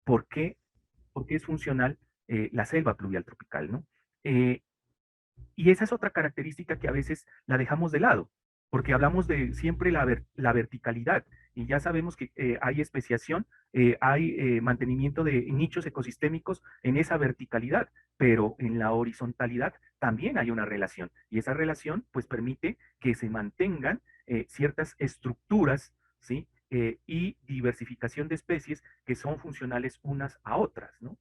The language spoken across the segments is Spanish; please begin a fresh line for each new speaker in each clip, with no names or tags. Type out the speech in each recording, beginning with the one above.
¿por qué, es funcional la selva pluvial tropical, ¿no? Eh, y esa es otra característica que a veces la dejamos de lado, porque hablamos de siempre la verticalidad, y ya sabemos que hay especiación, hay mantenimiento de nichos ecosistémicos en esa verticalidad, pero en la horizontalidad también hay una relación, y esa relación pues permite que se mantengan ciertas estructuras, ¿sí? Y diversificación de especies que son funcionales unas a otras, ¿no?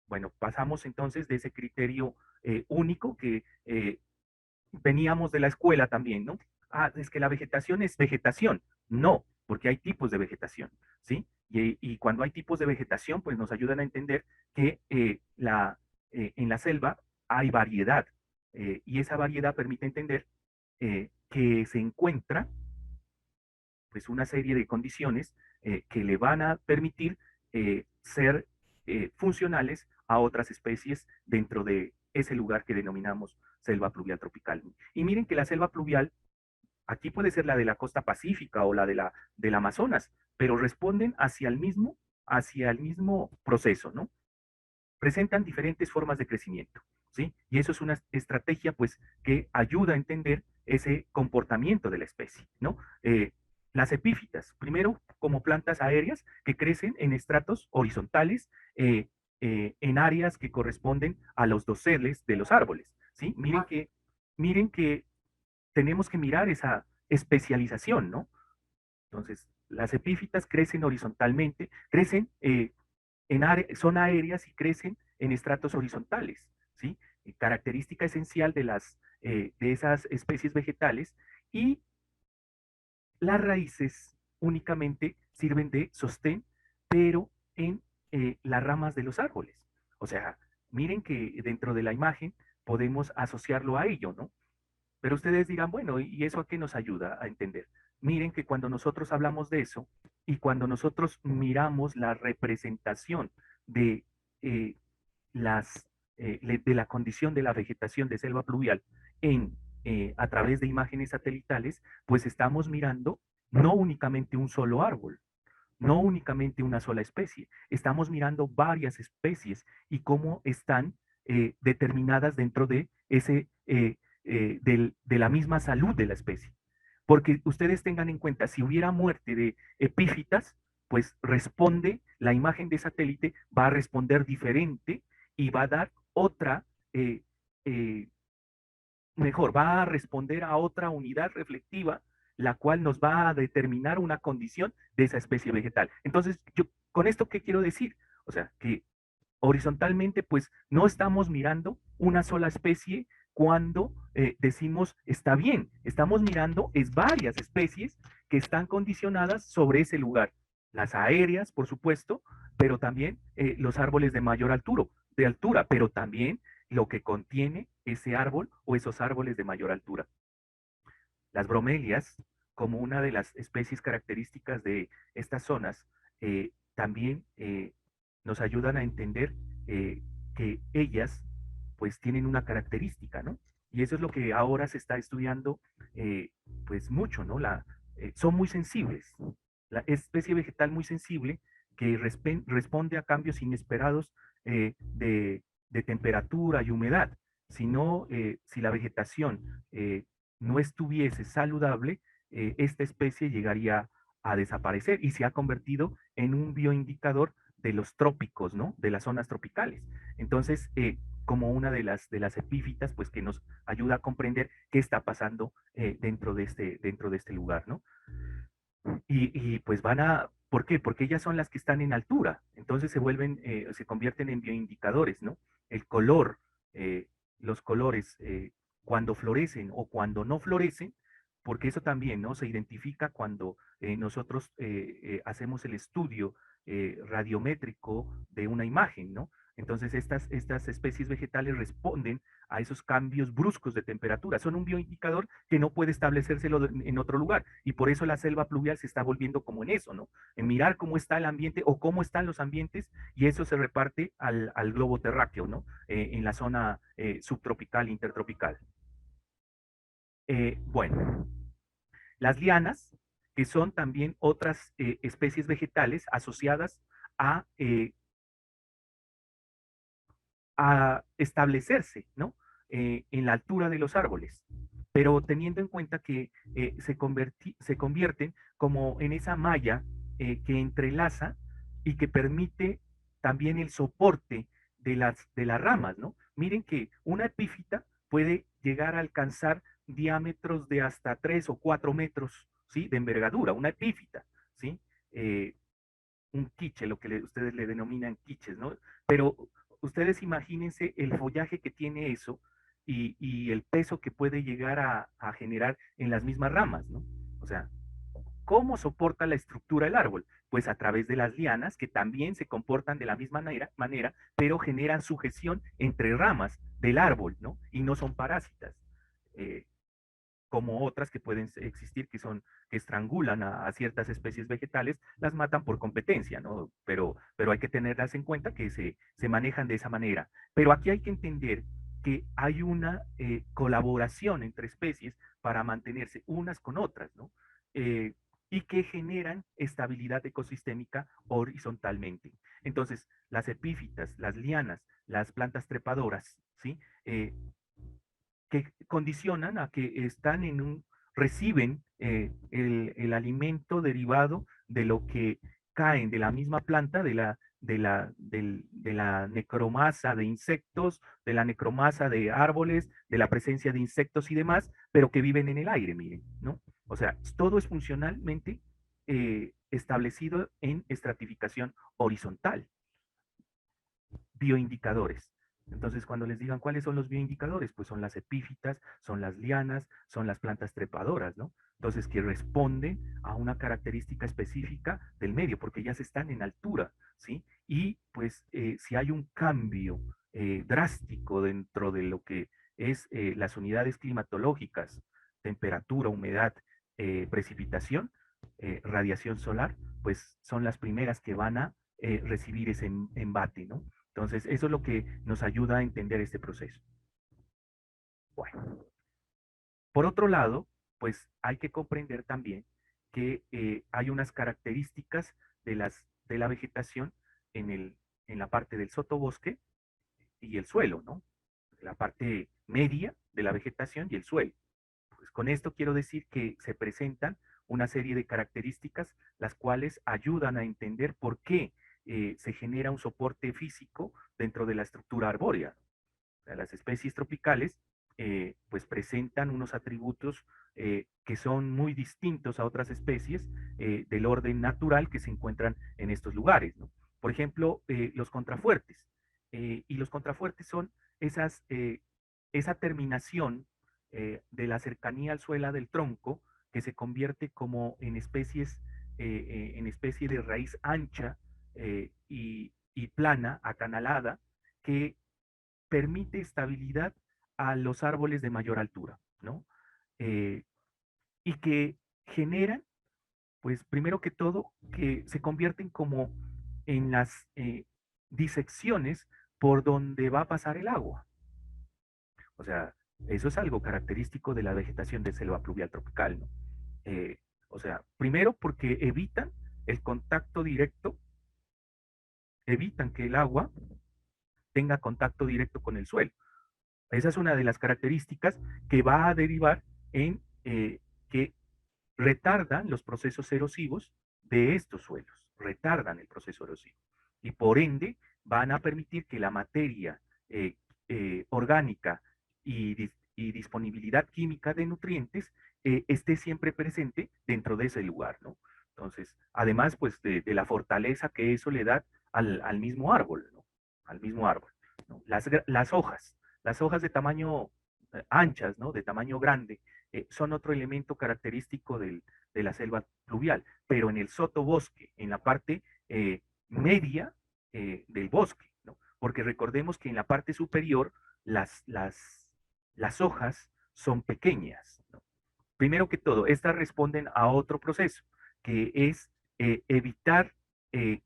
Bueno, pasamos entonces de ese criterio único que veníamos de la escuela también, ¿no? Ah, es que la vegetación es vegetación. No, porque hay tipos de vegetación, ¿sí? Y cuando hay tipos de vegetación, pues nos ayudan a entender que en la selva hay variedad, y esa variedad permite entender que se encuentra pues una serie de condiciones que le van a permitir ser funcionales a otras especies dentro de ese lugar que denominamos selva pluvial tropical. Y miren que la selva pluvial, aquí puede ser la de la costa pacífica o la de del Amazonas, pero responden hacia el mismo proceso, ¿no? Presentan diferentes formas de crecimiento, ¿sí? Y eso es una estrategia, pues, que ayuda a entender ese comportamiento de la especie, ¿no? Las epífitas, primero, como plantas aéreas que crecen en estratos horizontales, en áreas que corresponden a los doseles de los árboles, ¿sí? Miren que tenemos que mirar esa especialización, ¿no? Entonces, las epífitas crecen horizontalmente, crecen son aéreas y crecen en estratos horizontales, ¿sí? Característica esencial de esas especies vegetales, y las raíces únicamente sirven de sostén, pero en las ramas de los árboles. O sea, miren que dentro de la imagen podemos asociarlo a ello, ¿no? Pero ustedes dirán, bueno, ¿y eso a qué nos ayuda a entender? Miren que cuando nosotros hablamos de eso y cuando nosotros miramos la representación de, eh, de la condición de la vegetación de selva pluvial a través de imágenes satelitales, pues estamos mirando no únicamente un solo árbol, no únicamente una sola especie, estamos mirando varias especies y cómo están determinadas dentro de de la misma salud de la especie. Porque ustedes tengan en cuenta, si hubiera muerte de epífitas, pues responde, la imagen de satélite va a responder diferente y va a dar otra, eh, eh, mejor, va a responder a otra unidad reflectiva, la cual nos va a determinar una condición de esa especie vegetal. Entonces, yo con esto, ¿qué quiero decir? O sea, que horizontalmente, pues no estamos mirando una sola especie cuando decimos está bien, estamos mirando es varias especies que están condicionadas sobre ese lugar. Las aéreas, por supuesto, pero también los árboles de mayor altura, pero también lo que contiene ese árbol o esos árboles de mayor altura. Las bromelias, como una de las especies características de estas zonas, también nos ayudan a entender que ellas pues tienen una característica, ¿no? Y eso es lo que ahora se está estudiando eh, pues mucho, ¿no? Son muy sensibles. La especie vegetal muy sensible que responde a cambios inesperados de temperatura y humedad. Si la vegetación no estuviese saludable, esta especie llegaría a desaparecer y se ha convertido en un bioindicador de los trópicos, ¿no? De las zonas tropicales. Entonces, como una de las epífitas, pues que nos ayuda a comprender qué está pasando dentro de este lugar, ¿no? Pues ¿por qué? Porque ellas son las que están en altura, entonces se convierten en bioindicadores, ¿no? El color, los colores, cuando florecen o cuando no florecen, porque eso también, ¿no? Se identifica cuando nosotros hacemos el estudio radiométrico de una imagen, ¿no? Entonces estas especies vegetales responden a esos cambios bruscos de temperatura. Son un bioindicador que no puede establecérselo en otro lugar. Y por eso la selva pluvial se está volviendo como en eso, ¿no? En mirar cómo está el ambiente o cómo están los ambientes, y eso se reparte al globo terráqueo, ¿no? En la zona subtropical, intertropical. Bueno, las lianas, que son también otras especies vegetales asociadas a establecerse, ¿no? En la altura de los árboles, pero teniendo en cuenta que se convierten como en esa malla que entrelaza y que permite también el soporte de las ramas, ¿no? Miren que una epífita puede llegar a alcanzar diámetros de hasta 3 o 4 metros, ¿sí? De envergadura, una epífita, ¿sí? Eh, un quiche, lo que ustedes le denominan quiches, ¿no? Pero ustedes imagínense el follaje que tiene eso y el peso que puede llegar a generar en las mismas ramas, ¿no? O sea, ¿cómo soporta la estructura el árbol? Pues a través de las lianas, que también se comportan de la misma manera, pero generan sujeción entre ramas del árbol, ¿no? Y no son parásitas. Eh, Como otras que pueden existir, que estrangulan a ciertas especies vegetales, las matan por competencia, ¿no? Pero hay que tenerlas en cuenta que se manejan de esa manera. Pero aquí hay que entender que hay una colaboración entre especies para mantenerse unas con otras, ¿no? Y que generan estabilidad ecosistémica horizontalmente. Entonces, las epífitas, las lianas, las plantas trepadoras, ¿sí? Que condicionan a que están reciben el alimento derivado de lo que caen de la misma planta, de la necromasa de insectos, de la necromasa de árboles, de la presencia de insectos y demás, pero que viven en el aire, miren, ¿no? O sea, todo es funcionalmente establecido en estratificación horizontal. Bioindicadores. Entonces, cuando les digan cuáles son los bioindicadores, pues son las epífitas, son las lianas, son las plantas trepadoras, ¿no? Entonces, que responden a una característica específica del medio, porque ellas están en altura, ¿sí? Y pues si hay un cambio drástico dentro de lo que es las unidades climatológicas, temperatura, humedad, precipitación, radiación solar, pues son las primeras que van a recibir ese embate, ¿no? Entonces, eso es lo que nos ayuda a entender este proceso. Bueno, por otro lado, pues hay que comprender también que hay unas características de la vegetación en la parte del sotobosque y el suelo, ¿no? La parte media de la vegetación y el suelo. Pues con esto quiero decir que se presentan una serie de características las cuales ayudan a entender por qué se genera un soporte físico dentro de la estructura arbórea. O sea, las especies tropicales pues presentan unos atributos que son muy distintos a otras especies del orden natural que se encuentran en estos lugares, ¿no? Por ejemplo, los contrafuertes. Y los contrafuertes son esas, esa terminación de la cercanía al suela del tronco que se convierte como en especie de raíz ancha y plana, acanalada, que permite estabilidad a los árboles de mayor altura, ¿no? Eh, y que generan, pues primero que todo, que se convierten como en las disecciones por donde va a pasar el agua. O sea, eso es algo característico de la vegetación de selva pluvial tropical, ¿no? Eh, o sea, primero porque el contacto directo, evitan que el agua tenga contacto directo con el suelo. Esa es una de las características que va a derivar en que retardan los procesos erosivos de estos suelos, retardan el proceso erosivo. Y por ende van a permitir que la materia orgánica y disponibilidad química de nutrientes esté siempre presente dentro de ese lugar, ¿no? Entonces, además, pues, de la fortaleza que eso le da al mismo árbol, ¿no? Al mismo árbol, ¿no? Las hojas de tamaño anchas, ¿no? De tamaño grande, son otro elemento característico de la selva pluvial, pero en el sotobosque, en la parte media del bosque, ¿no? Porque recordemos que en la parte superior las, las, las hojas son pequeñas, ¿no? Primero que todo, estas responden a otro proceso, que es evitar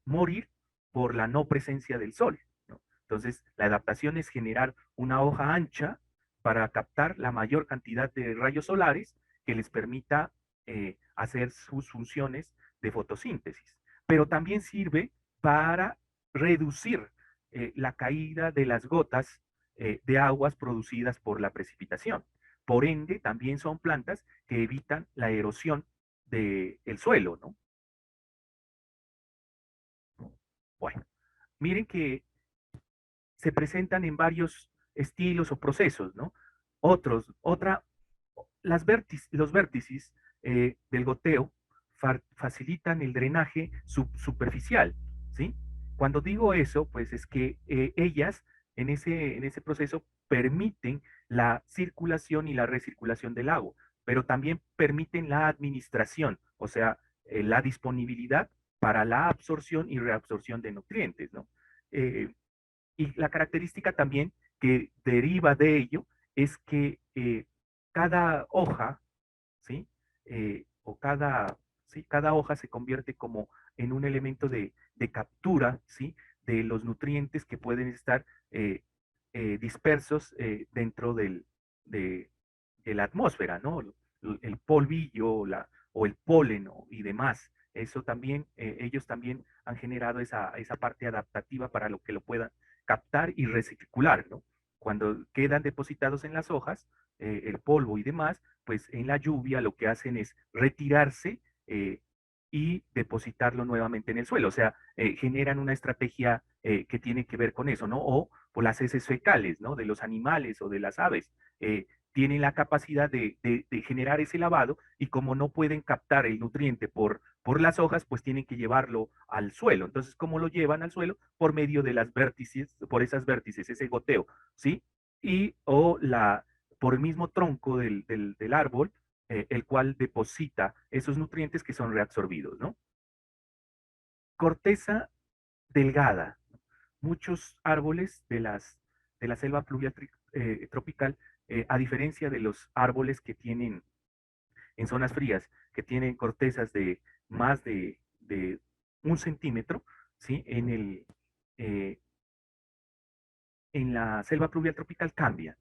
morir por la no presencia del sol, ¿no? Entonces, la adaptación es generar una hoja ancha para captar la mayor cantidad de rayos solares que les permita hacer sus funciones de fotosíntesis. Pero también sirve para reducir la caída de las gotas de aguas producidas por la precipitación. Por ende, también son plantas que evitan la erosión del suelo, ¿no? Bueno, miren que se presentan en varios estilos o procesos, ¿no? Otra, los vértices del goteo facilitan el drenaje superficial, ¿sí? Cuando digo eso, pues es que ellas en ese proceso permiten la circulación y la recirculación del agua, pero también permiten la administración, o sea, la disponibilidad para la absorción y reabsorción de nutrientes, ¿no? Eh, y la característica también que deriva de ello es que cada hoja, ¿sí? O ¿sí? Cada hoja se convierte como en un elemento de captura, ¿sí? De los nutrientes que pueden estar dispersos dentro de, de la atmósfera, ¿no? El polvillo o el polen, ¿no? Y demás. Eso también, ellos también han generado esa parte adaptativa para lo que lo puedan captar y recircular, ¿no? Cuando quedan depositados en las hojas, el polvo y demás, pues en la lluvia lo que hacen es retirarse y depositarlo nuevamente en el suelo. O sea, generan una estrategia que tiene que ver con eso, ¿no? O por las heces fecales, ¿no? De los animales o de las aves. Tienen la capacidad de generar ese lavado y como no pueden captar el nutriente por las hojas, pues tienen que llevarlo al suelo. Entonces, ¿cómo lo llevan al suelo? Por medio de las vértices, por esas vértices, ese goteo, ¿sí? Y o por el mismo tronco del árbol, el cual deposita esos nutrientes que son reabsorbidos, ¿no? Corteza delgada. Muchos árboles de la selva pluvial tropical, a diferencia de los árboles que tienen en zonas frías, que tienen cortezas de más de 1 centímetro, ¿sí? Eh, en la selva pluvial tropical cambia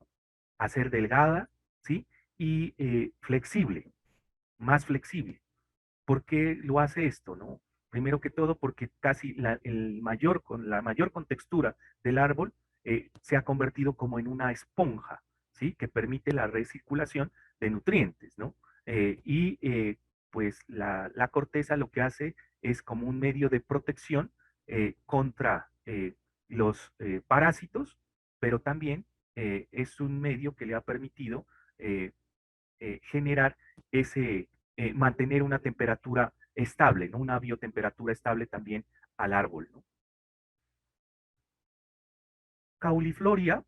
a ser delgada, ¿sí? Y flexible, más flexible. ¿Por qué lo hace esto, no? Primero que todo, porque casi la mayor contextura del árbol se ha convertido como en una esponja, ¿sí? Que permite la recirculación de nutrientes, ¿no? Y pues la corteza lo que hace es como un medio de protección contra los parásitos, pero también es un medio que le ha permitido eh, generar mantener una temperatura estable, ¿no? Una biotemperatura estable también al árbol, ¿no? Caulifloria,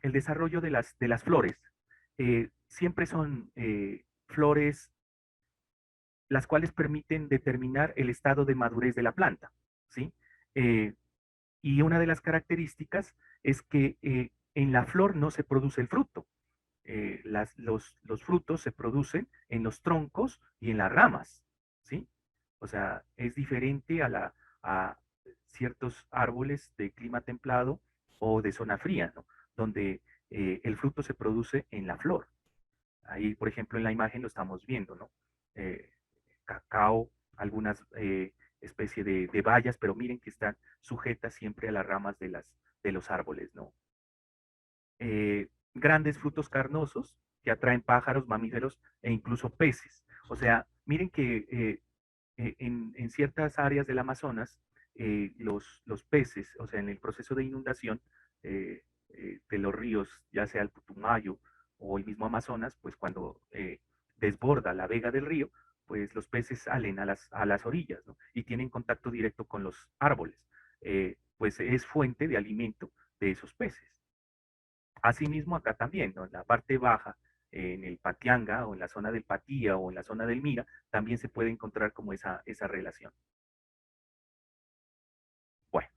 el desarrollo de las flores, siempre son flores las cuales permiten determinar el estado de madurez de la planta, ¿sí? Eh, y una de las características es que en la flor no se produce el fruto, los frutos se producen en los troncos y en las ramas, ¿sí? O sea, es diferente a ciertos árboles de clima templado o de zona fría, ¿no? Donde el fruto se produce en la flor. Ahí, por ejemplo, en la imagen lo estamos viendo, ¿no? Eh, cacao, algunas especies de bayas, pero miren que están sujetas siempre a las ramas de los árboles, ¿no? Grandes frutos carnosos que atraen pájaros, mamíferos e incluso peces. O sea, miren que en ciertas áreas del Amazonas, los peces, o sea, en el proceso de inundación de los ríos, ya sea el Putumayo o el mismo Amazonas, pues cuando desborda la vega del río, pues los peces salen a las orillas, ¿no? Y tienen contacto directo con los árboles. Pues es fuente de alimento de esos peces. Asimismo, acá también, ¿no? En la parte baja, en el Patianga o en la zona del Patía o en la zona del Mira, también se puede encontrar como esa relación. Bueno,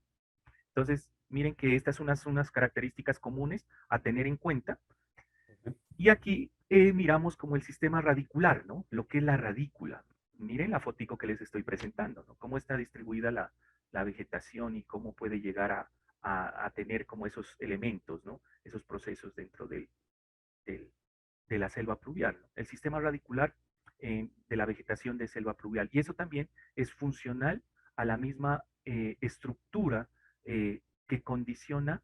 entonces, miren que estas son unas características comunes a tener en cuenta. Y aquí miramos como el sistema radicular, ¿no? Lo que es la radícula. Miren la fotico que les estoy presentando, ¿no? Cómo está distribuida la vegetación y cómo puede llegar a tener como esos elementos, ¿no? Esos procesos dentro del, de la selva pluvial, ¿no? El sistema radicular de la vegetación de selva pluvial. Y eso también es funcional a la misma estructura que condiciona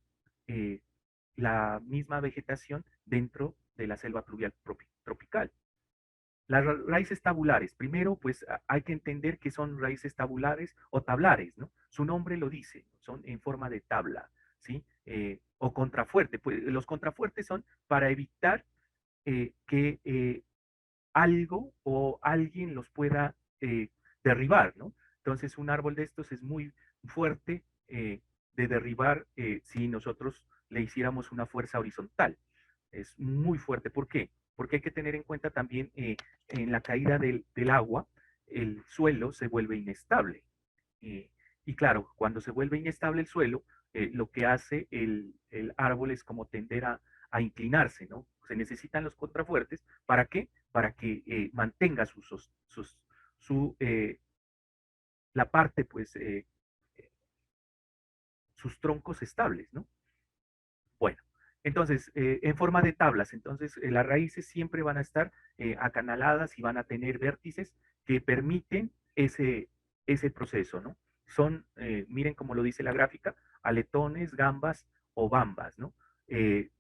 la misma vegetación dentro de la selva pluvial tropical. Las raíces tabulares, primero, pues hay que entender que son raíces tabulares o tablares, ¿no? Su nombre lo dice, son en forma de tabla, ¿sí? O contrafuerte, pues los contrafuertes son para evitar que algo o alguien los pueda derribar, ¿no? Entonces, un árbol de estos es muy fuerte de derribar si nosotros le hiciéramos una fuerza horizontal. Es muy fuerte. ¿Por qué? Porque hay que tener en cuenta también en la caída del agua, el suelo se vuelve inestable. Eh, y claro, cuando se vuelve inestable el suelo, lo que hace el árbol es como tender a inclinarse, ¿no? Se necesitan los contrafuertes. ¿Para qué? Para que mantenga su, la parte, pues, sus troncos estables, ¿no? Bueno, entonces, en forma de tablas, entonces las raíces siempre van a estar acanaladas y van a tener vértices que permiten ese proceso, ¿no? Son, miren como lo dice la gráfica, aletones, gambas o bambas, ¿no? Eh,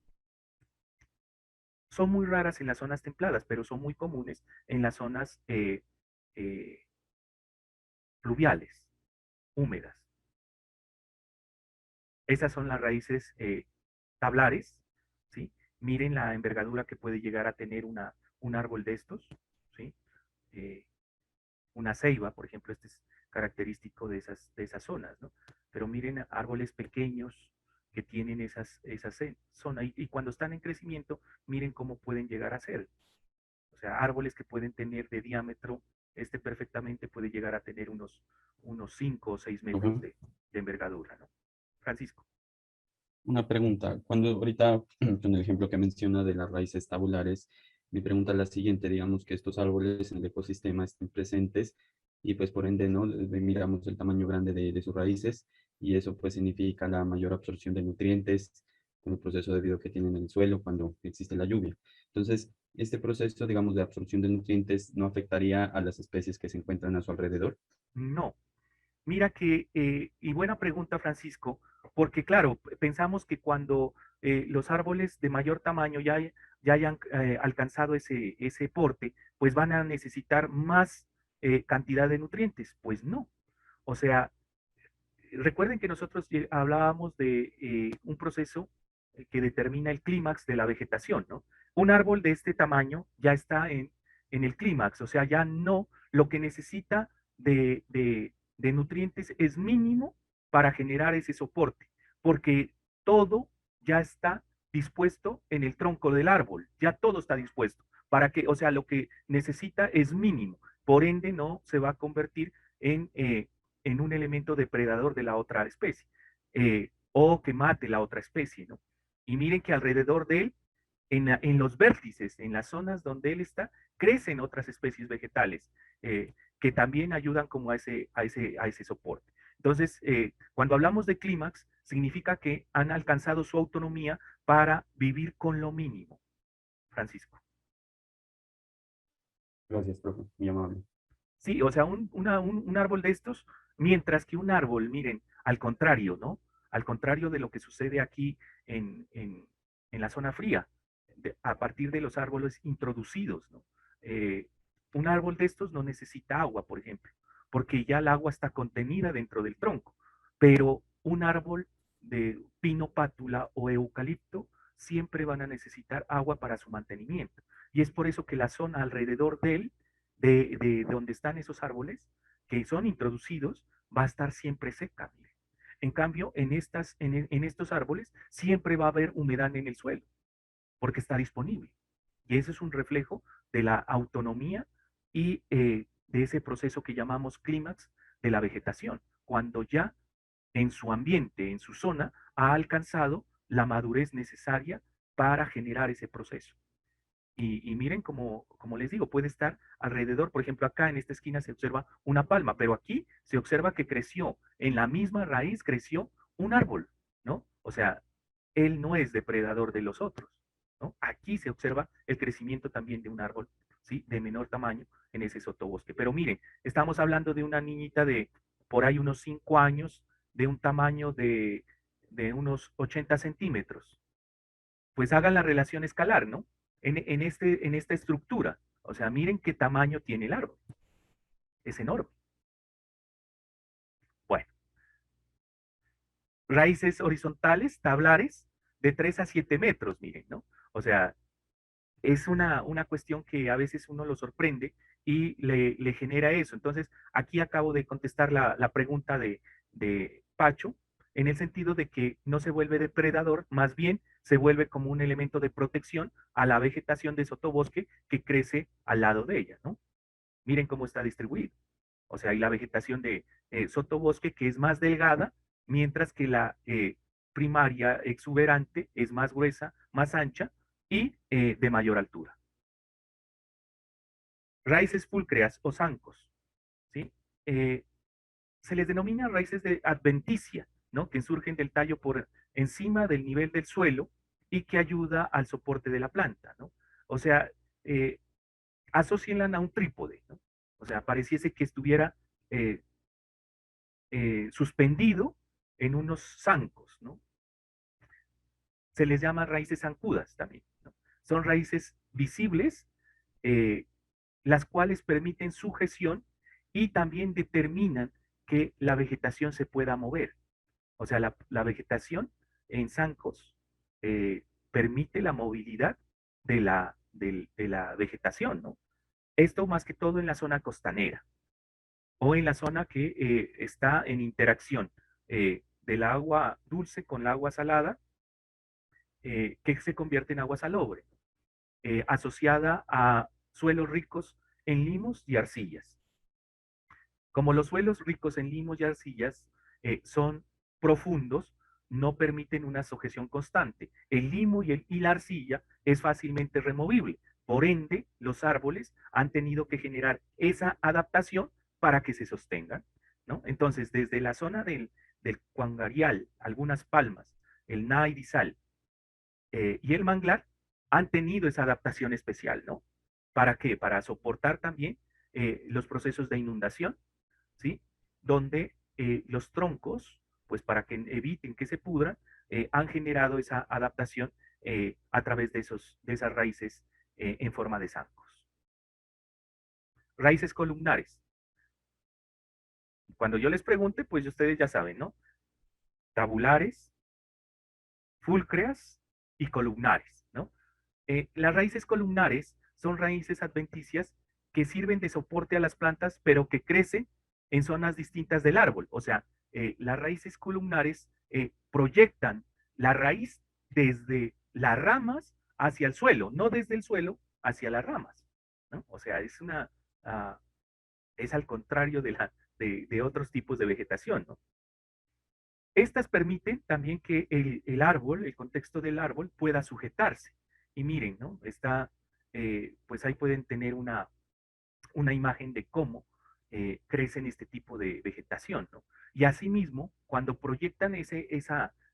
son muy raras en las zonas templadas, pero son muy comunes en las zonas eh, pluviales, húmedas. Esas son las raíces tablares, ¿sí? Miren la envergadura que puede llegar a tener un árbol de estos, ¿sí? Eh, una ceiba, por ejemplo, este es característico de esas zonas, ¿no? Pero miren árboles pequeños que tienen esas zonas y cuando están en crecimiento, miren cómo pueden llegar a ser. O sea, árboles que pueden tener de diámetro, este perfectamente puede llegar a tener unos 5 o 6 metros
Ujú.
de envergadura, ¿no? Francisco.
Una pregunta, cuando ahorita con el ejemplo que menciona de las raíces tabulares, mi pregunta es la siguiente, digamos que estos árboles en el ecosistema estén presentes y pues por ende, ¿no? Miramos el tamaño grande de sus raíces y eso pues significa la mayor absorción de nutrientes con el proceso debido que tienen en el suelo cuando existe la lluvia. Entonces, este proceso, digamos, de absorción de nutrientes no afectaría a las especies que se encuentran a su alrededor.
No, mira que, y buena pregunta, Francisco, porque claro, pensamos que cuando los árboles de mayor tamaño ya hayan alcanzado ese porte, pues van a necesitar más cantidad de nutrientes. Pues no. O sea, recuerden que nosotros hablábamos de un proceso que determina el clímax de la vegetación, ¿no? Un árbol de este tamaño ya está en el clímax, o sea, ya no, lo que necesita de nutrientes es mínimo para generar ese soporte, porque todo ya está dispuesto en el tronco del árbol, ya todo está dispuesto, para que, o sea, lo que necesita es mínimo, por ende no se va a convertir en un elemento depredador de la otra especie, o que mate la otra especie, ¿no? Y miren que alrededor de él, en los vértices, en las zonas donde él está, crecen otras especies vegetales que también ayudan como a ese soporte. Entonces, cuando hablamos de clímax, significa que han alcanzado su autonomía para vivir con lo mínimo, Francisco.
Gracias, profe, muy amable.
Sí, o sea, un árbol de estos, mientras que un árbol, miren, al contrario, ¿no? Al contrario de lo que sucede aquí en la zona fría, a partir de los árboles introducidos, ¿no? Eh, un árbol de estos no necesita agua, por ejemplo, porque ya el agua está contenida dentro del tronco, pero un árbol de pino pátula o eucalipto siempre van a necesitar agua para su mantenimiento. Y es por eso que la zona alrededor de él de donde están esos árboles que son introducidos va a estar siempre seca. Mire. En cambio, en estos árboles siempre va a haber humedad en el suelo porque está disponible. Y eso es un reflejo de la autonomía y de ese proceso que llamamos clímax de la vegetación, cuando ya en su ambiente, en su zona, ha alcanzado la madurez necesaria para generar ese proceso. Y miren, como les digo, puede estar alrededor, por ejemplo, acá en esta esquina se observa una palma, pero aquí se observa que creció, en la misma raíz creció un árbol, ¿no? O sea, él no es depredador de los otros, ¿no? Aquí se observa el crecimiento también de un árbol, ¿sí? De menor tamaño en ese sotobosque. Pero miren, estamos hablando de una niñita por ahí unos 5 años, de un tamaño de unos 80 centímetros. Pues hagan la relación escalar, ¿no? En esta estructura. O sea, miren qué tamaño tiene el árbol. Es enorme. Bueno, raíces horizontales, tablares, de 3 a 7 metros, miren, ¿no? O sea, es una cuestión que a veces uno lo sorprende y le genera eso. Entonces, aquí acabo de contestar la pregunta de Pacho, en el sentido de que no se vuelve depredador, más bien se vuelve como un elemento de protección a la vegetación de sotobosque que crece al lado de ella, ¿no? Miren cómo está distribuido. O sea, hay la vegetación de sotobosque que es más delgada, mientras que la primaria exuberante es más gruesa, más ancha y de mayor altura. Raíces pulcreas o zancos, ¿sí? Eh, Se les denomina raíces de adventicia, ¿no? Que surgen del tallo por encima del nivel del suelo y que ayuda al soporte de la planta, ¿no? O sea, eh, asocienla a un trípode, ¿no? O sea, pareciese que estuviera eh, suspendido en unos zancos, ¿no? Se les llama raíces zancudas también, ¿no? Son raíces visibles, eh, las cuales permiten sujeción y también determinan que la vegetación se pueda mover. O sea, la vegetación en zancos permite la movilidad de la vegetación, ¿no? Esto más que todo en la zona costanera o en la zona que está en interacción del agua dulce con la agua salada, que se convierte en agua salobre, asociada a suelos ricos en limos y arcillas. Como los suelos ricos en limos y arcillas son profundos, no permiten una sujeción constante. El limo y la arcilla es fácilmente removible. Por ende, los árboles han tenido que generar esa adaptación para que se sostengan, ¿no? Entonces, desde la zona del Cuangarial, algunas palmas, el Naidizal y el manglar han tenido esa adaptación especial, ¿no? ¿Para qué? Para soportar también los procesos de inundación, ¿sí? Donde los troncos, pues para que eviten que se pudran, han generado esa adaptación a través de esas raíces en forma de zancos. Raíces columnares. Cuando yo les pregunte, pues ustedes ya saben, ¿no? Tabulares, fulcreas y columnares, ¿no? Las raíces columnares son raíces adventicias que sirven de soporte a las plantas, pero que crecen en zonas distintas del árbol. O sea, las raíces columnares proyectan la raíz desde las ramas hacia el suelo, no desde el suelo hacia las ramas, ¿no? O sea, uh, es al contrario de otros tipos de vegetación, ¿no? Estas permiten también que el árbol, el contexto del árbol, pueda sujetarse. Y miren, ¿no? Está, pues ahí pueden tener una imagen de cómo crecen este tipo de vegetación, ¿no? Y asimismo, cuando proyectan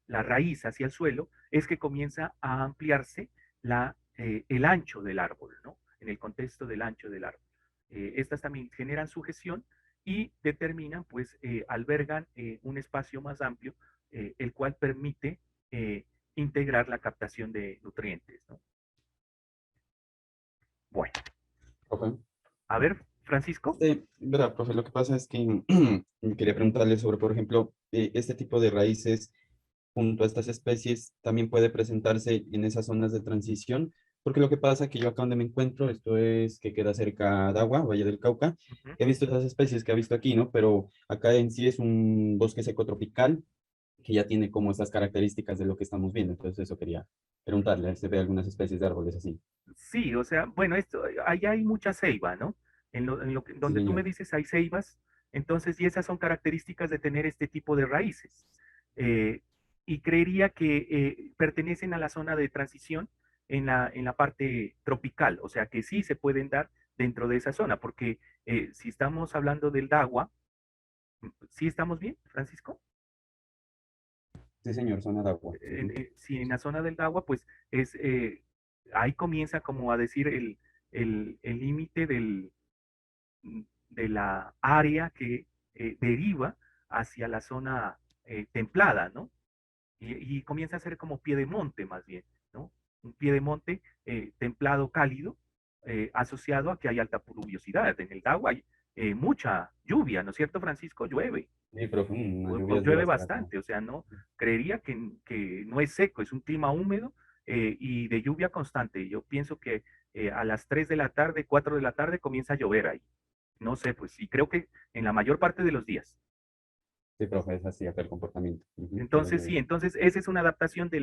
la raíz hacia el suelo, es que comienza a ampliarse el ancho del árbol, ¿no? En el contexto del ancho del árbol. Estas también generan sujeción y determinan, pues, albergan un espacio más amplio, el cual permite integrar la captación de nutrientes, ¿no? Bueno,
Ok.
a ver, Francisco.
Verdad, profe, lo que pasa es que quería preguntarle sobre, por ejemplo, este tipo de raíces junto a estas especies también puede presentarse en esas zonas de transición, porque lo que pasa es que yo acá donde me encuentro, esto es que queda cerca de Agua, Valle del Cauca,
Uh -huh.
he visto esas especies que ha visto aquí, ¿no? Pero acá en sí es un bosque seco tropical que ya tiene como estas características de lo que estamos viendo, entonces eso quería preguntarle, ¿se ve algunas especies de árboles así?
Sí, o sea, bueno, allá hay mucha ceiba, ¿no?
Sí,
Donde tú me
señor.
dices hay ceibas, entonces, y esas son características de tener este tipo de raíces. Eh, y creería que pertenecen a la zona de transición en la parte tropical, o sea que sí se pueden dar dentro de esa zona, porque si estamos hablando del Dagua, ¿sí estamos bien, Francisco?
Sí, señor, zona de agua. Ujú.
Si en la zona del Dagua, pues ahí comienza como a decir el límite de la área que deriva hacia la zona templada, ¿no? Y comienza a ser como pie de monte más bien, ¿no? Un pie de monte templado, cálido, asociado a que hay alta pluviosidad. En el Dagua hay mucha lluvia, ¿no es cierto, Francisco? Llueve,
Sí, profe, unas lluvias
llueve
duras por acá.
bastante, o sea, no creería que no es seco, es un clima húmedo y de lluvia constante. Yo pienso que a las 3 de la tarde, 4 de la tarde comienza a llover ahí. No sé, pues, y creo que en la mayor parte de los días.
Sí, profe, es así acá el comportamiento de la
Entonces,
lluvia.
sí, entonces esa es una adaptación de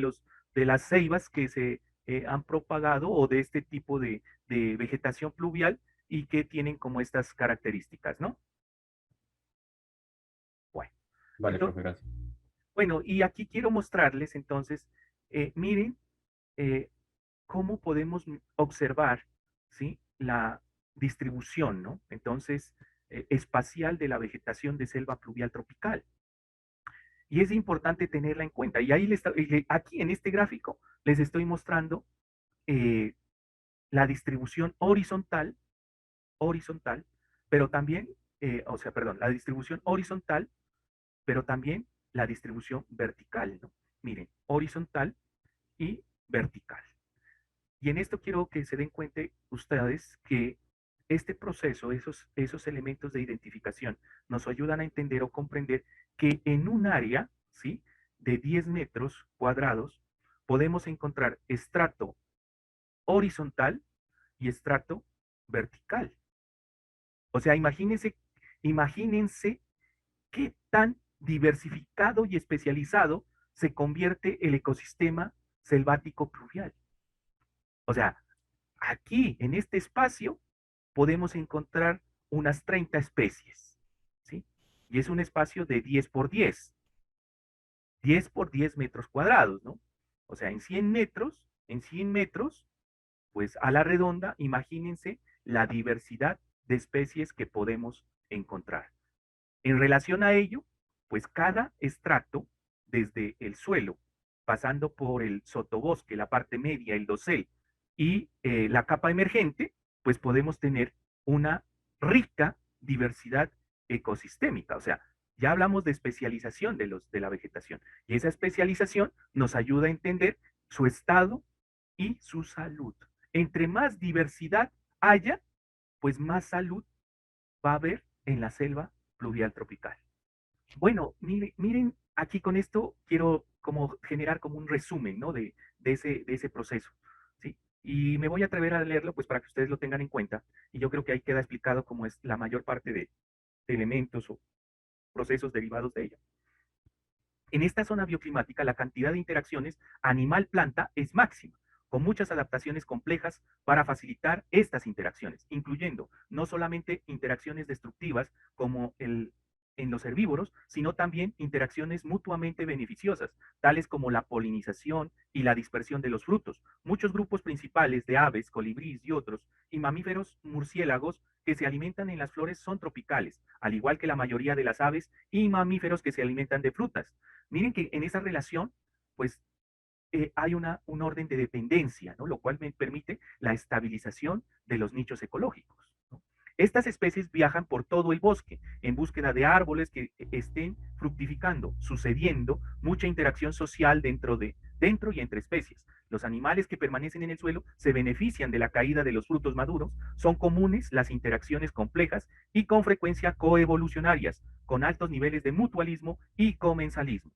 las ceibas que se han propagado o de este tipo de vegetación pluvial y que tienen como estas características, ¿no? Bueno,
Vale,
entonces,
profe, gracias.
bueno, y aquí quiero mostrarles entonces, miren eh, cómo podemos observar, ¿sí? La distribución, ¿no? Entonces, espacial de la vegetación de selva pluvial tropical. Y es importante tenerla en cuenta. Y ahí aquí en este gráfico les estoy mostrando eh, la distribución horizontal, pero también, o sea, perdón, la distribución horizontal, pero también la distribución vertical, ¿no? Miren, horizontal y vertical. Y en esto quiero que se den cuenta ustedes que este proceso, esos elementos de identificación, nos ayudan a entender o comprender que en un área, ¿sí? De 10 metros cuadrados, podemos encontrar estrato horizontal y estrato vertical. O sea, imagínense qué tan diversificado y especializado se convierte el ecosistema selvático pluvial. O sea, aquí, en este espacio, podemos encontrar unas 30 especies, ¿sí? Y es un espacio de 10 por 10 metros cuadrados, ¿no? O sea, en 100 metros, pues a la redonda, imagínense la diversidad de especies que podemos encontrar. En relación a ello, pues cada estrato, desde el suelo, pasando por el sotobosque, la parte media, el dosel y la capa emergente, pues podemos tener una rica diversidad ecosistémica. O sea, ya hablamos de especialización de la vegetación y esa especialización nos ayuda a entender su estado y su salud. Entre más diversidad haya, pues más salud va a haber en la selva pluvial tropical. Bueno, miren, aquí con esto quiero como generar como un resumen, ¿no? De ese proceso, ¿sí? Y me voy a atrever a leerlo, pues para que ustedes lo tengan en cuenta. Y yo creo que ahí queda explicado cómo es la mayor parte de elementos o procesos derivados de ella. En esta zona bioclimática, la cantidad de interacciones animal-planta es máxima, con muchas adaptaciones complejas para facilitar estas interacciones, incluyendo no solamente interacciones destructivas como en los herbívoros, sino también interacciones mutuamente beneficiosas, tales como la polinización y la dispersión de los frutos. Muchos grupos principales de aves, colibríes y otros, y mamíferos murciélagos que se alimentan en las flores son tropicales, al igual que la mayoría de las aves y mamíferos que se alimentan de frutas. Miren que en esa relación, pues hay un orden de dependencia, ¿no? Lo cual me permite la estabilización de los nichos ecológicos, ¿no? Estas especies viajan por todo el bosque en búsqueda de árboles que estén fructificando, sucediendo mucha interacción social dentro y entre especies. Los animales que permanecen en el suelo se benefician de la caída de los frutos maduros. Son comunes las interacciones complejas y con frecuencia coevolucionarias, con altos niveles de mutualismo y comensalismo.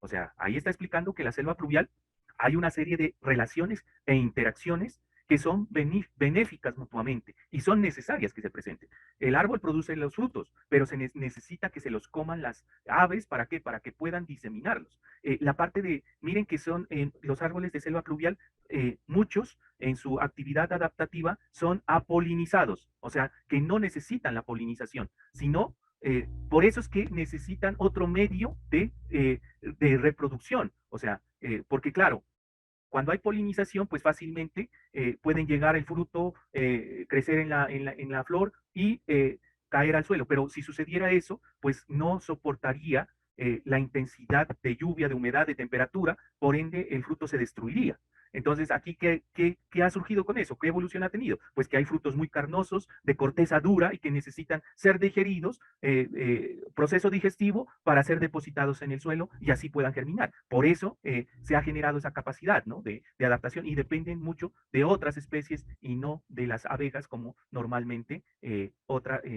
O sea, ahí está explicando que la selva pluvial hay una serie de relaciones e interacciones que son benéficas mutuamente y son necesarias que se presenten. El árbol produce los frutos, pero se necesita que se los coman las aves, ¿para qué? Para que puedan diseminarlos. La parte de, miren que son los árboles de selva pluvial, muchos en su actividad adaptativa son apolinizados, o sea, que no necesitan la polinización, sino por eso es que necesitan otro medio de reproducción. O sea, porque claro, cuando hay polinización, pues fácilmente pueden llegar el fruto, crecer en la flor y caer al suelo. Pero si sucediera eso, pues no soportaría la intensidad de lluvia, de humedad, de temperatura, por ende el fruto se destruiría. Entonces, aquí, ¿qué ha surgido con eso? ¿Qué evolución ha tenido? Pues que hay frutos muy carnosos, de corteza dura y que necesitan ser digeridos, proceso digestivo para ser depositados en el suelo y así puedan germinar. Por eso se ha generado esa capacidad, ¿no? de adaptación y dependen mucho de otras especies y no de las abejas como normalmente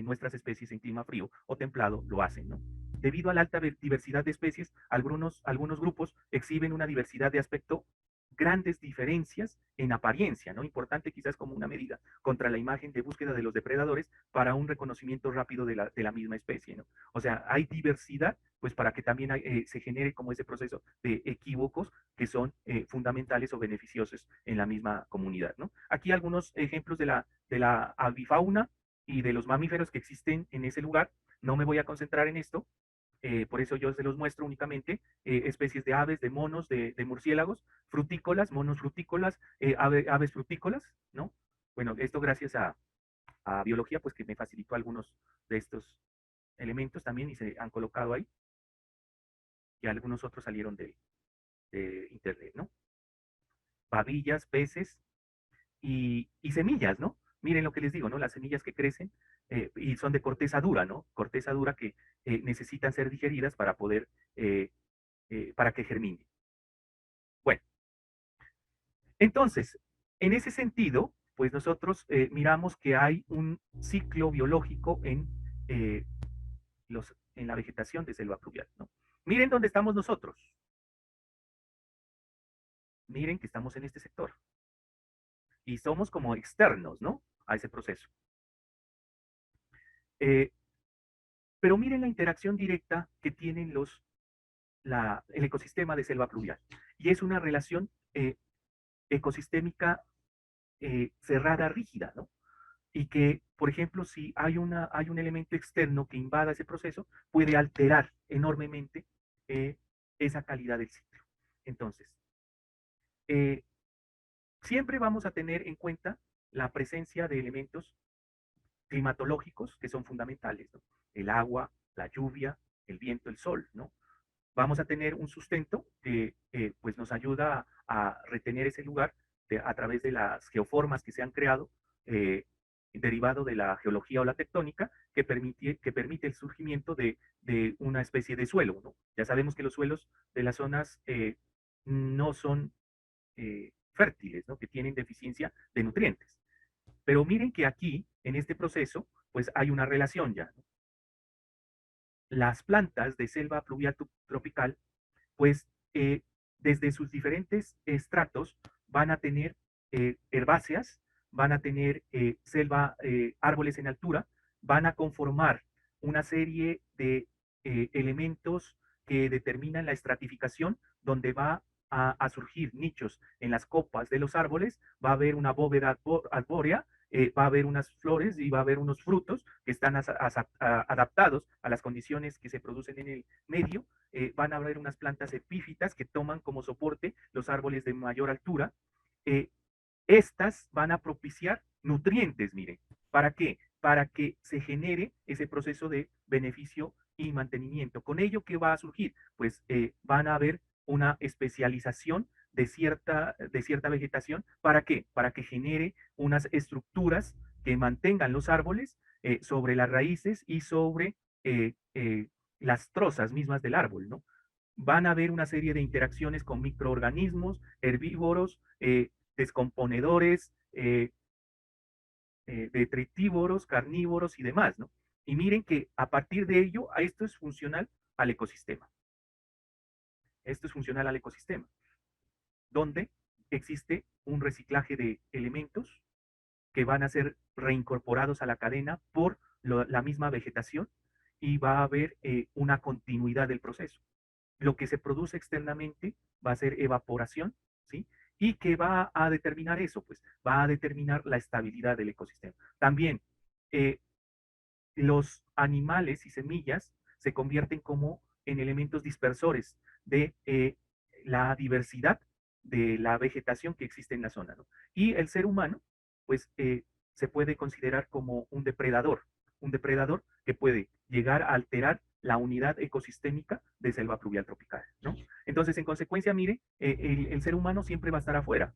nuestras especies en clima frío o templado lo hacen, ¿no? Debido a la alta diversidad de especies, algunos grupos exhiben una diversidad de aspecto, grandes diferencias en apariencia, ¿no? Importante quizás como una medida contra la imagen de búsqueda de los depredadores para un reconocimiento rápido de la misma especie, ¿no? O sea, hay diversidad, pues para que también se genere como ese proceso de equívocos que son fundamentales o beneficiosos en la misma comunidad, ¿no? Aquí algunos ejemplos de la avifauna y de los mamíferos que existen en ese lugar. No me voy a concentrar en esto, por eso yo se los muestro únicamente, especies de aves, de monos, de murciélagos, frutícolas, monos frutícolas, aves frutícolas, ¿no? Bueno, esto gracias a biología, pues que me facilitó algunos de estos elementos también y se han colocado ahí, y algunos otros salieron de internet, ¿no? Babillas, peces y semillas, ¿no? Miren lo que les digo, ¿no? Las semillas que crecen y son de corteza dura, ¿no? Corteza dura que necesitan ser digeridas eh, para que germine. Bueno, entonces, en ese sentido, pues nosotros miramos que hay un ciclo biológico eh, en la vegetación de selva pluvial, ¿no? Miren dónde estamos nosotros. Miren que estamos en este sector. Y somos como externos, ¿no? A ese proceso. Eh, pero miren la interacción directa que tienen el ecosistema de selva pluvial. Y es una relación ecosistémica cerrada, rígida, ¿no? Y que, por ejemplo, si hay un elemento externo que invada ese proceso, puede alterar enormemente eh, esa calidad del sitio. Entonces, eh, siempre vamos a tener en cuenta la presencia de elementos climatológicos que son fundamentales, ¿no? El agua, la lluvia, el viento, el sol, ¿no? Vamos a tener un sustento que pues nos ayuda a retener ese lugar a través de las geoformas que se han creado, eh, derivado de la geología o la tectónica, que permite el surgimiento de una especie de suelo, ¿no? Ya sabemos que los suelos de las zonas no son fértiles, ¿no? Que tienen deficiencia de nutrientes. Pero miren que aquí, en este proceso, pues hay una relación ya, ¿no? Las plantas de selva pluvial tropical pues desde sus diferentes estratos van a tener herbáceas, van a tener árboles en altura, van a conformar una serie de elementos que determinan la estratificación, donde va a surgir nichos en las copas de los árboles, va a haber una bóveda arbórea, va a haber unas flores y va a haber unos frutos que están adaptados a las condiciones que se producen en el medio, van a haber unas plantas epífitas que toman como soporte los árboles de mayor altura. Eh, Estas van a propiciar nutrientes, miren. ¿Para qué? Para que se genere ese proceso de beneficio y mantenimiento. ¿Con ello qué va a surgir? Pues van a haber una especialización de cierta vegetación. ¿Para qué? Para que genere unas estructuras que mantengan los árboles sobre las raíces y sobre las trozas mismas del árbol, ¿no? Van a haber una serie de interacciones con microorganismos, herbívoros, descomponedores, detritívoros, carnívoros y demás, ¿no? Y miren que a partir de ello, esto es funcional al ecosistema. Esto es funcional al ecosistema, donde existe un reciclaje de elementos que van a ser reincorporados a la cadena por la misma vegetación y va a haber una continuidad del proceso. Lo que se produce externamente va a ser evaporación, ¿sí? ¿Y qué va a determinar eso? Pues va a determinar la estabilidad del ecosistema. También eh, los animales y semillas se convierten como en elementos dispersores de la diversidad de la vegetación que existe en la zona, ¿no? Y el ser humano, pues se puede considerar como un depredador que puede llegar a alterar la unidad ecosistémica de selva pluvial tropical, ¿no? Entonces, en consecuencia, mire, el ser humano siempre va a estar afuera,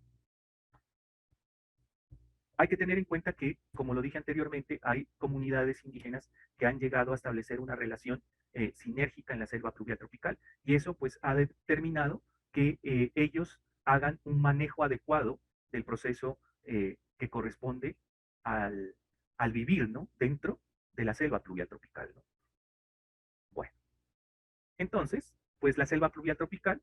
hay que tener en cuenta que, como lo dije anteriormente, hay comunidades indígenas que han llegado a establecer una relación sinérgica en la selva pluvial tropical. Y eso pues ha determinado que ellos hagan un manejo adecuado del proceso que corresponde al, al vivir, ¿no? Dentro de la selva pluvial tropical, ¿no? Bueno, entonces, pues la selva pluvial tropical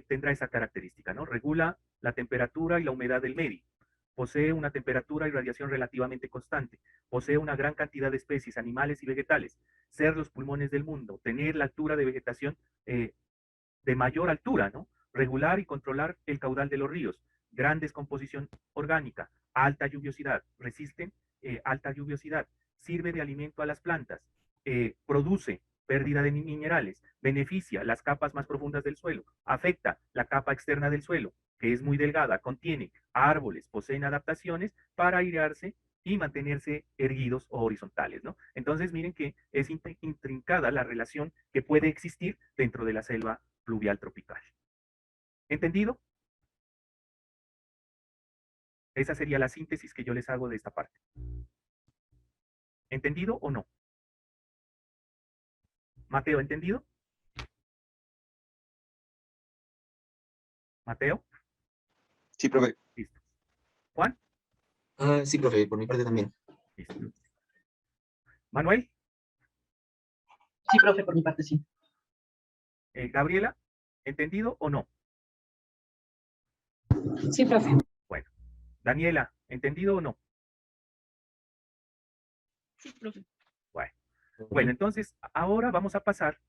tendrá esa característica, ¿no? Regula la temperatura y la humedad del medio. Posee una temperatura y radiación relativamente constante. Posee una gran cantidad de especies animales y vegetales. Ser los pulmones del mundo. Tener la altura de vegetación de mayor altura, ¿no? Regular y controlar el caudal de los ríos. Gran descomposición orgánica. Alta lluviosidad. Resisten alta lluviosidad. Sirve de alimento a las plantas. Produce pérdida de minerales, beneficia las capas más profundas del suelo, afecta la capa externa del suelo, que es muy delgada, contiene árboles, poseen adaptaciones para airearse y mantenerse erguidos o horizontales, ¿no? Entonces, miren que es intrincada la relación que puede existir dentro de la selva pluvial tropical. ¿Entendido? Esa sería la síntesis que yo les hago de esta parte. ¿Entendido o no? Mateo, ¿entendido? Mateo,
Sí, profe.
listo. Juan,
Sí, profe, por mi parte también.
listo. Manuel,
Sí, profe, por mi parte sí.
Gabriela, ¿entendido o no?
Sí, profe.
Bueno, Daniela, ¿entendido o no?
Sí, profe.
Bueno, entonces ahora vamos a pasar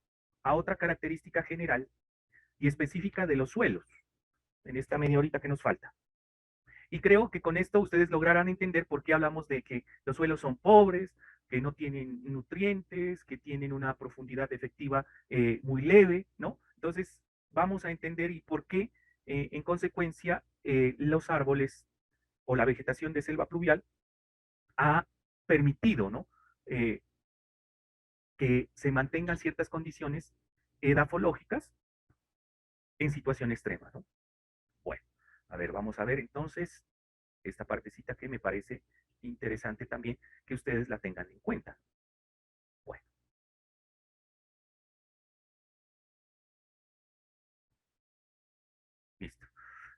a otra característica general y específica de los suelos, en esta media horita que nos falta. Y creo que con esto ustedes lograrán entender por qué hablamos de que los suelos son pobres, que no tienen nutrientes, que tienen una profundidad efectiva muy leve, ¿no? Entonces vamos a entender y por qué, en consecuencia, los árboles o la vegetación de selva pluvial ha permitido, ¿no? Que se mantengan ciertas condiciones edafológicas en situación extrema, ¿no? Bueno, a ver, vamos a ver entonces esta partecita que me parece interesante también que ustedes la tengan en cuenta. Bueno, listo.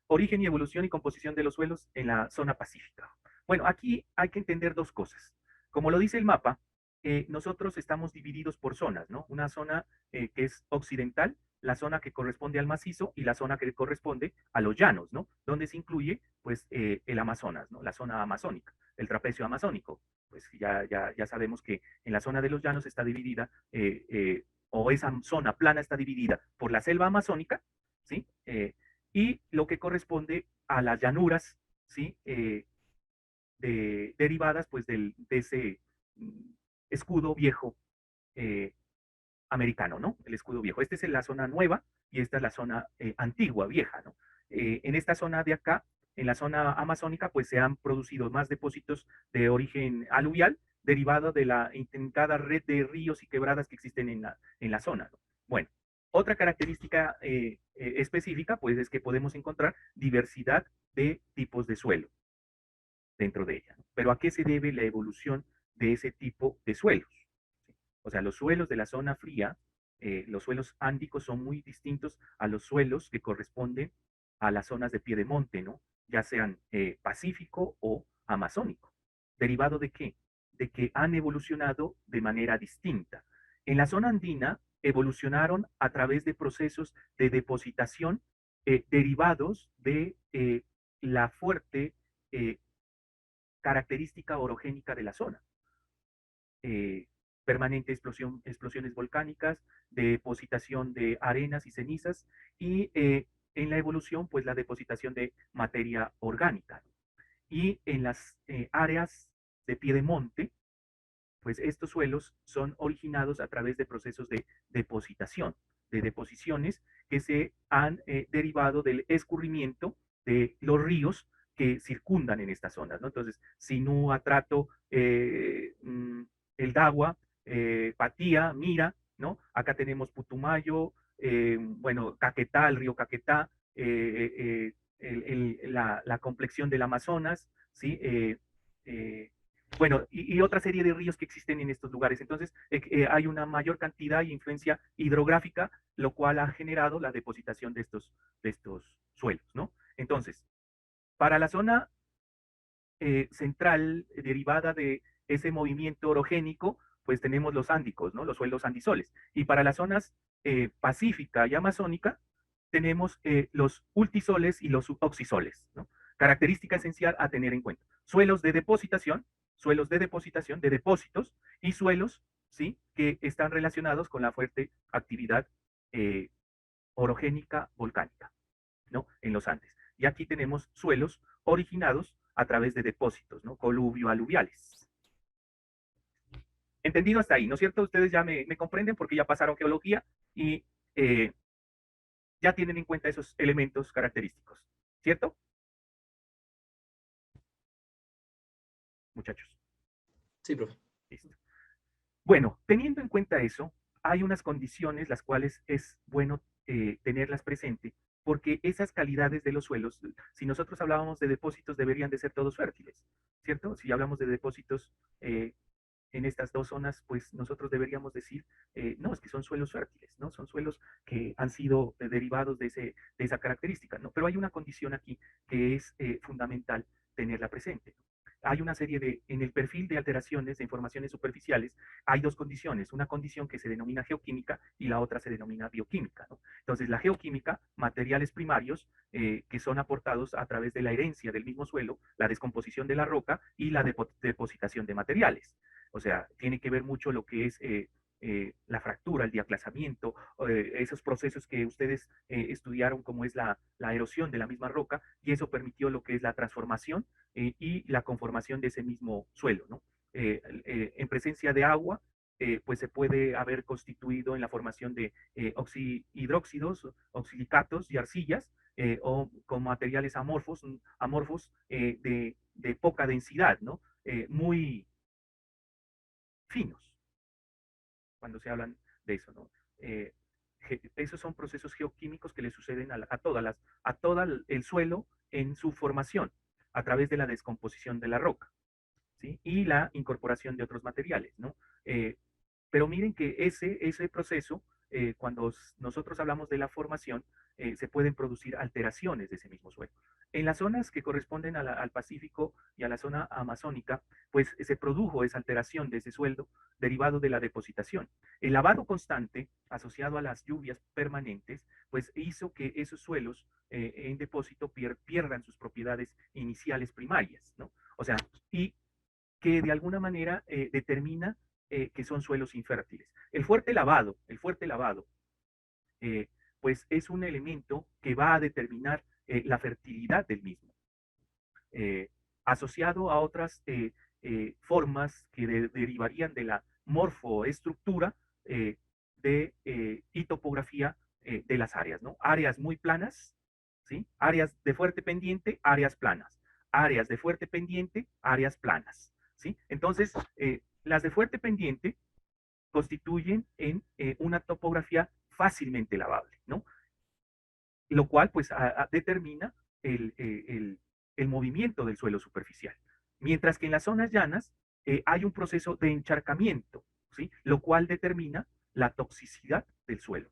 Origen y evolución y composición de los suelos en la zona pacífica. Bueno, aquí hay que entender dos cosas. Como lo dice el mapa, nosotros estamos divididos por zonas, ¿no? Una zona que es occidental, la zona que corresponde al macizo y la zona que corresponde a los llanos, ¿no? Donde se incluye, pues, el Amazonas, ¿no? La zona amazónica, el trapecio amazónico. Pues ya sabemos que en la zona de los llanos está dividida, o esa zona plana está dividida por la selva amazónica, ¿sí? Y lo que corresponde a las llanuras, ¿sí? Derivadas pues de ese escudo viejo americano, ¿no? El escudo viejo. Esta es la zona nueva y esta es la zona antigua, vieja, ¿no? En esta zona de acá, en la zona amazónica, pues se han producido más depósitos de origen aluvial derivado de la intrincada red de ríos y quebradas que existen en la zona, ¿no? Bueno, otra característica específica, pues es que podemos encontrar diversidad de tipos de suelo dentro de ella, ¿no? Pero ¿a qué se debe la evolución de ese tipo de suelos? O sea, los suelos de la zona fría, los suelos ándicos son muy distintos a los suelos que corresponden a las zonas de piedemonte, ¿no? Ya sean pacífico o amazónico. ¿Derivado de qué? De que han evolucionado de manera distinta. En la zona andina evolucionaron a través de procesos de depositación derivados de la fuerte característica orogénica de la zona. Eh, permanente explosiones volcánicas, depositación de arenas y cenizas y en la evolución, pues la depositación de materia orgánica. Y en las áreas de piedemonte, pues estos suelos son originados a través de procesos de depositación, de deposiciones que se han derivado del escurrimiento de los ríos que circundan en estas zonas, ¿no? Entonces, Sinú, Atrato, El Dagua, Patía, Mira, ¿no? Acá tenemos Putumayo, bueno, Caquetá, el río Caquetá, la complexión del Amazonas, ¿sí? bueno, y otra serie de ríos que existen en estos lugares. Entonces, hay una mayor cantidad y influencia hidrográfica, lo cual ha generado la depositación de estos suelos, ¿no? Entonces, para la zona central derivada de ese movimiento orogénico, pues tenemos los ándicos, ¿no? Los suelos andisoles. Y para las zonas pacífica y amazónica, tenemos los ultisoles y los oxisoles, ¿no? Característica esencial a tener en cuenta. Suelos de depositación de depósitos y suelos, ¿sí? Que están relacionados con la fuerte actividad orogénica volcánica, ¿no? En los Andes. Y aquí tenemos suelos originados a través de depósitos, ¿no? Coluvio-aluviales. Entendido hasta ahí, ¿no es cierto? Ustedes ya me comprenden porque ya pasaron geología y ya tienen en cuenta esos elementos característicos, ¿cierto? Muchachos.
Sí, profe.
Listo. Bueno, teniendo en cuenta eso, hay unas condiciones las cuales es bueno tenerlas presente, porque esas calidades de los suelos, si nosotros hablábamos de depósitos, deberían de ser todos fértiles, ¿cierto? Si hablamos de depósitos en estas dos zonas, pues nosotros deberíamos decir, no, es que son suelos fértiles, ¿no? Son suelos que han sido derivados de esa característica, ¿no? Pero hay una condición aquí que es fundamental tenerla presente. Hay una serie en el perfil de alteraciones de informaciones superficiales, hay dos condiciones, una condición que se denomina geoquímica y la otra se denomina bioquímica, ¿no? Entonces, la geoquímica, materiales primarios que son aportados a través de la herencia del mismo suelo, la descomposición de la roca y la depositación de materiales. O sea, tiene que ver mucho lo que es la fractura, el diaclasamiento, esos procesos que ustedes estudiaron como es la erosión de la misma roca, y eso permitió lo que es la transformación y la conformación de ese mismo suelo, ¿no? En presencia de agua, pues se puede haber constituido en la formación de hidróxidos, oxilicatos y arcillas, o con materiales amorfos de poca densidad, ¿no? Muy finos, cuando se hablan de eso, ¿no? Esos son procesos geoquímicos que le suceden a todo el suelo en su formación, a través de la descomposición de la roca, ¿sí? Y la incorporación de otros materiales, ¿no? Pero miren que ese proceso, cuando nosotros hablamos de la formación, se pueden producir alteraciones de ese mismo suelo. En las zonas que corresponden al Pacífico y a la zona amazónica, pues se produjo esa alteración de ese suelo derivado de la depositación. El lavado constante, asociado a las lluvias permanentes, pues hizo que esos suelos en depósito pierdan sus propiedades iniciales primarias, ¿no? O sea, y que de alguna manera determina que son suelos infértiles. El fuerte lavado, pues es un elemento que va a determinar la fertilidad del mismo, asociado a otras formas que derivarían de la morfoestructura y topografía de las áreas, ¿no? Áreas muy planas, ¿sí? Áreas de fuerte pendiente, áreas planas. Áreas de fuerte pendiente, áreas planas, ¿sí? Entonces, las de fuerte pendiente constituyen en una topografía fácilmente lavable, ¿no? Lo cual pues determina el movimiento del suelo superficial. Mientras que en las zonas llanas hay un proceso de encharcamiento, ¿sí? Lo cual determina la toxicidad del suelo.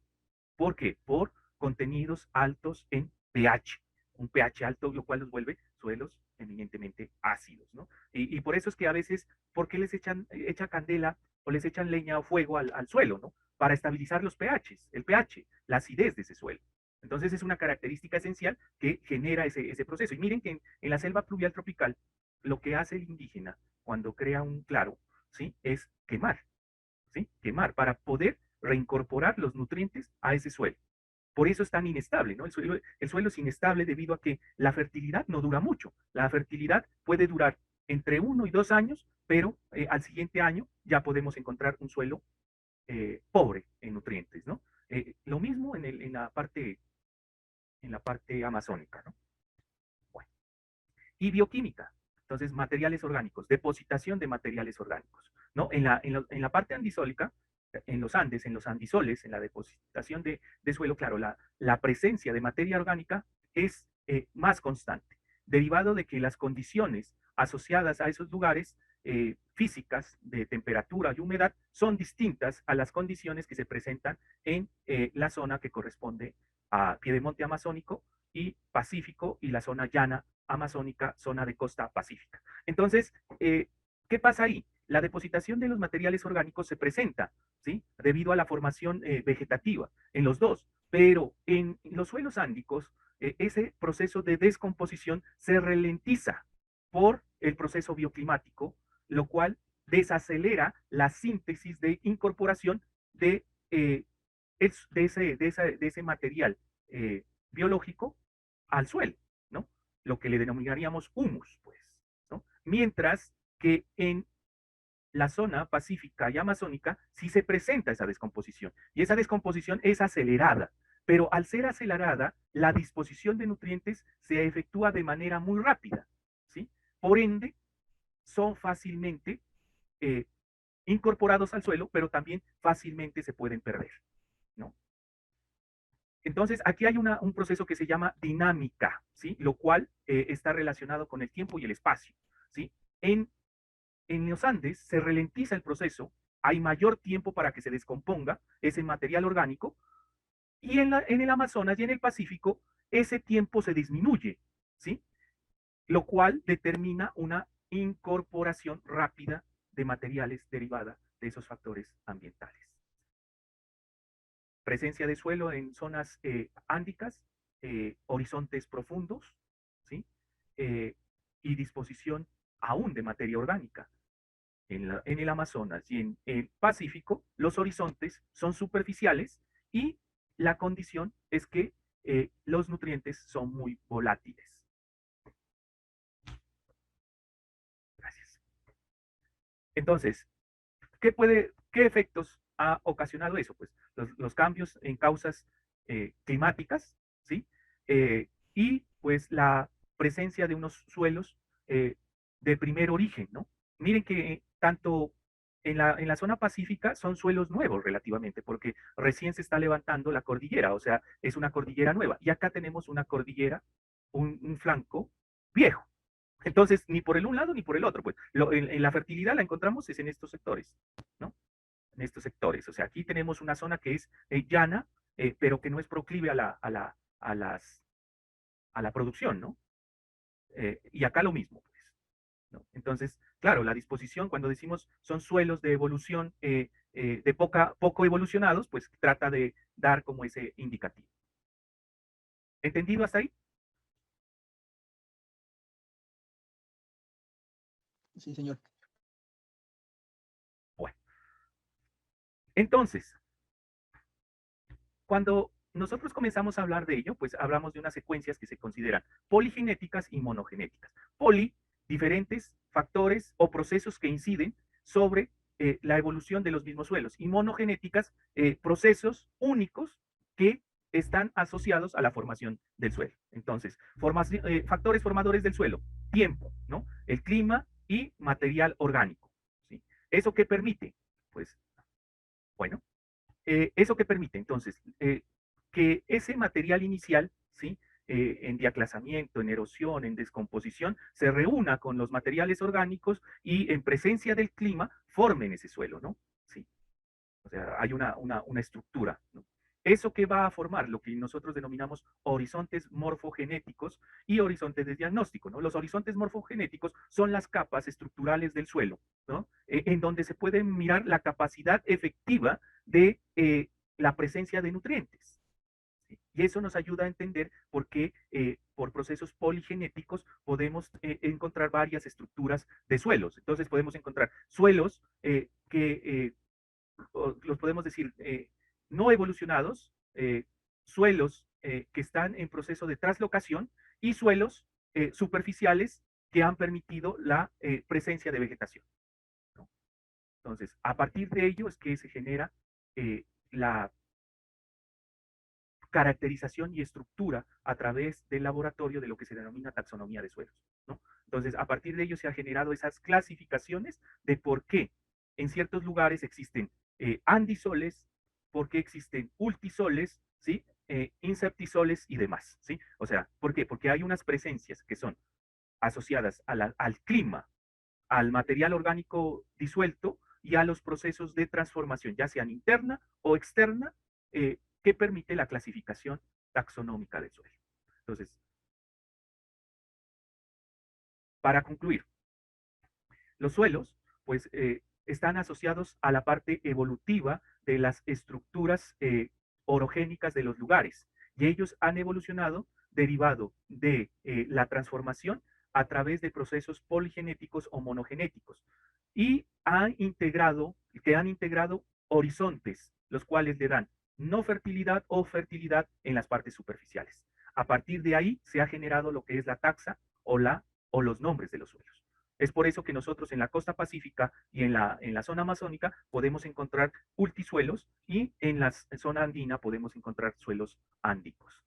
¿Por qué? Por contenidos altos en pH. Un pH alto, lo cual los vuelve suelos eminentemente ácidos, ¿no? Y por eso es que a veces, ¿por qué les echan candela o les echan leña o fuego al suelo, ¿no? Para estabilizar los pHs, el pH, la acidez de ese suelo. Entonces es una característica esencial que genera ese proceso. Y miren que en la selva pluvial tropical, lo que hace el indígena cuando crea un claro, ¿sí? Es quemar, ¿sí? Quemar para poder reincorporar los nutrientes a ese suelo. Por eso es tan inestable, ¿no? El suelo es inestable debido a que la fertilidad no dura mucho. La fertilidad puede durar entre 1 y 2 años, pero al siguiente año ya podemos encontrar un suelo pobre en nutrientes, ¿no? Lo mismo en la parte amazónica, ¿no? Bueno. Y bioquímica. Entonces, materiales orgánicos, depositación de materiales orgánicos, ¿no? En la parte andisólica, en los Andes, en los andisoles, en la depositación de suelo, claro, la presencia de materia orgánica es más constante. derivado de que las condiciones asociadas a esos lugares físicas de temperatura y humedad son distintas a las condiciones que se presentan en la zona que corresponde a Piedemonte amazónico y Pacífico y la zona llana amazónica, zona de costa pacífica. Entonces, ¿qué pasa ahí? La depositación de los materiales orgánicos se presenta, ¿sí? Debido a la formación vegetativa en los dos, pero en los suelos ándicos, ese proceso de descomposición se ralentiza por el proceso bioclimático, lo cual desacelera la síntesis de incorporación de ese material biológico al suelo, ¿no? Lo que le denominaríamos humus, pues, ¿no? Mientras que en la zona pacífica y amazónica sí se presenta esa descomposición, y esa descomposición es acelerada, pero al ser acelerada, la disposición de nutrientes se efectúa de manera muy rápida, ¿sí? Por ende, son fácilmente incorporados al suelo, pero también fácilmente se pueden perder, ¿no? Entonces, aquí hay un proceso que se llama dinámica, ¿sí? Lo cual está relacionado con el tiempo y el espacio, ¿sí? En los Andes se ralentiza el proceso, hay mayor tiempo para que se descomponga ese material orgánico, y en el Amazonas y en el Pacífico ese tiempo se disminuye, ¿sí? Lo cual determina una incorporación rápida de materiales derivada de esos factores ambientales. Presencia de suelo en zonas ándicas, horizontes profundos, ¿sí? Y disposición aún de materia orgánica. En el Amazonas y en el Pacífico, los horizontes son superficiales y la condición es que los nutrientes son muy volátiles. Gracias. Entonces, ¿qué efectos ha ocasionado eso? Pues los cambios en causas climáticas, ¿sí? Y pues la presencia de unos suelos de primer origen, ¿no? Miren que tanto en la zona pacífica son suelos nuevos relativamente, porque recién se está levantando la cordillera, o sea, es una cordillera nueva. Y acá tenemos una cordillera, un flanco viejo. Entonces, ni por el un lado ni por el otro, pues en la fertilidad la encontramos es en estos sectores, ¿no? En estos sectores. O sea, aquí tenemos una zona que es llana, pero que no es proclive a la producción, ¿no? Y acá lo mismo, pues, ¿no? Entonces, claro, la disposición, cuando decimos son suelos de evolución de poco evolucionados, pues trata de dar como ese indicativo. ¿Entendido hasta ahí?
Sí, señor.
Bueno, entonces, cuando nosotros comenzamos a hablar de ello, pues hablamos de unas secuencias que se consideran poligenéticas y monogenéticas. Poli, diferentes factores o procesos que inciden sobre la evolución de los mismos suelos, y monogenéticas, procesos únicos que están asociados a la formación del suelo. Entonces, factores formadores del suelo, tiempo, ¿no? El clima y material orgánico, ¿sí? ¿Eso qué permite? Pues, bueno, ¿eso qué permite? Entonces, que ese material inicial, ¿sí? En diaclasamiento, en erosión, en descomposición, se reúna con los materiales orgánicos y en presencia del clima formen ese suelo, ¿no? Sí. O sea, hay una estructura, ¿no? Eso que va a formar lo que nosotros denominamos horizontes morfogenéticos y horizontes de diagnóstico, ¿no? Los horizontes morfogenéticos son las capas estructurales del suelo, ¿no? En donde se puede mirar la capacidad efectiva de la presencia de nutrientes. ¿Sí? Y eso nos ayuda a entender por qué por procesos poligenéticos podemos encontrar varias estructuras de suelos. Entonces podemos encontrar suelos que los podemos decir no evolucionados, suelos que están en proceso de traslocación y suelos superficiales que han permitido la presencia de vegetación, ¿no? Entonces, a partir de ello es que se genera la caracterización y estructura a través del laboratorio de lo que se denomina taxonomía de suelos, ¿no? Entonces, a partir de ello se han generado esas clasificaciones de por qué en ciertos lugares existen andisoles, por qué existen ultisoles, ¿sí? Inceptisoles y demás, ¿sí? O sea, ¿por qué? Porque hay unas presencias que son asociadas al clima, al material orgánico disuelto y a los procesos de transformación, ya sean interna o externa, que permite la clasificación taxonómica del suelo. Entonces, para concluir, los suelos, pues, están asociados a la parte evolutiva de las estructuras orogénicas de los lugares, y ellos han evolucionado derivado de la transformación a través de procesos poligenéticos o monogenéticos, y han integrado horizontes, los cuales le dan no fertilidad o fertilidad en las partes superficiales. A partir de ahí se ha generado lo que es la taxa o los nombres de los suelos. Es por eso que nosotros en la costa pacífica y en la zona amazónica podemos encontrar multisuelos, y en la zona andina podemos encontrar suelos ándicos.